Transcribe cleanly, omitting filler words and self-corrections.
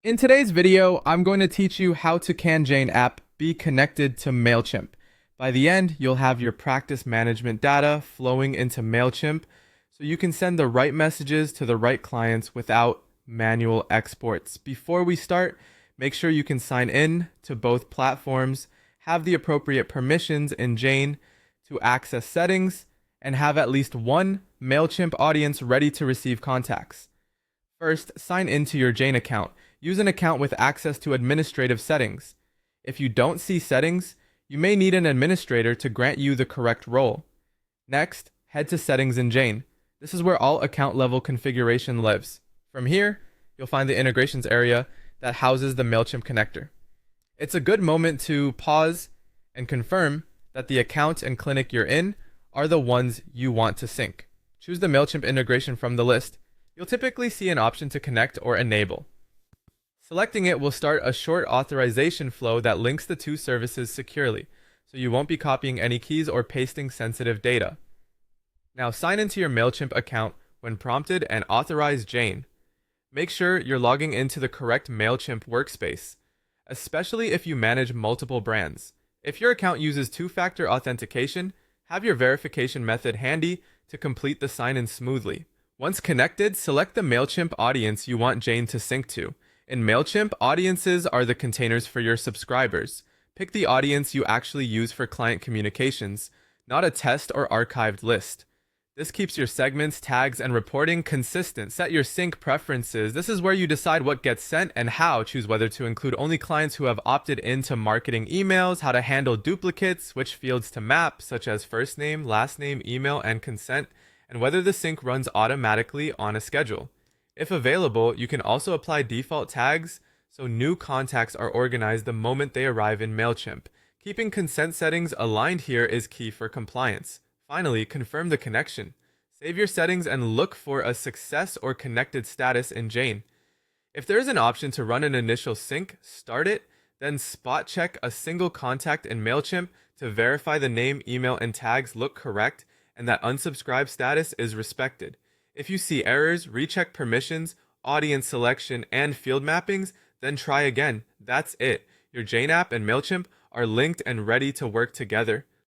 In today's video, I'm going to teach you how to can Jane app be connected to Mailchimp. By the end, you'll have your practice management data flowing into Mailchimp so you can send the right messages to the right clients without manual exports. Before we start, make sure you can sign in to both platforms, have the appropriate permissions in Jane to access settings, and have at least one Mailchimp audience ready to receive contacts. First, sign into your Jane account. Use an account with access to administrative settings. If you don't see settings, you may need an administrator to grant you the correct role. Next, head to Settings in Jane. This is where all account level configuration lives. From here, you'll find the integrations area that houses the Mailchimp connector. It's a good moment to pause and confirm that the account and clinic you're in are the ones you want to sync. Choose the Mailchimp integration from the list. You'll typically see an option to connect or enable. Selecting it will start a short authorization flow that links the two services securely, so you won't be copying any keys or pasting sensitive data. Now sign into your Mailchimp account when prompted and authorize Jane. Make sure you're logging into the correct Mailchimp workspace, especially if you manage multiple brands. If your account uses two-factor authentication, have your verification method handy to complete the sign-in smoothly. Once connected, select the Mailchimp audience you want Jane to sync to. In Mailchimp, audiences are the containers for your subscribers. Pick the audience you actually use for client communications, not a test or archived list. This keeps your segments, tags, and reporting consistent. Set your sync preferences. This is where you decide what gets sent and how. Choose whether to include only clients who have opted into marketing emails, how to handle duplicates, which fields to map, such as first name, last name, email, and consent, and whether the sync runs automatically on a schedule. If available, you can also apply default tags so new contacts are organized the moment they arrive in Mailchimp. Keeping consent settings aligned here is key for compliance. Finally, confirm the connection. Save your settings and look for a success or connected status in Jane. If there is an option to run an initial sync, start it, then spot check a single contact in Mailchimp to verify the name, email, and tags look correct and that unsubscribe status is respected. If you see errors, recheck permissions, audience selection, and field mappings, then try again. That's it. Your Jane app and Mailchimp are linked and ready to work together.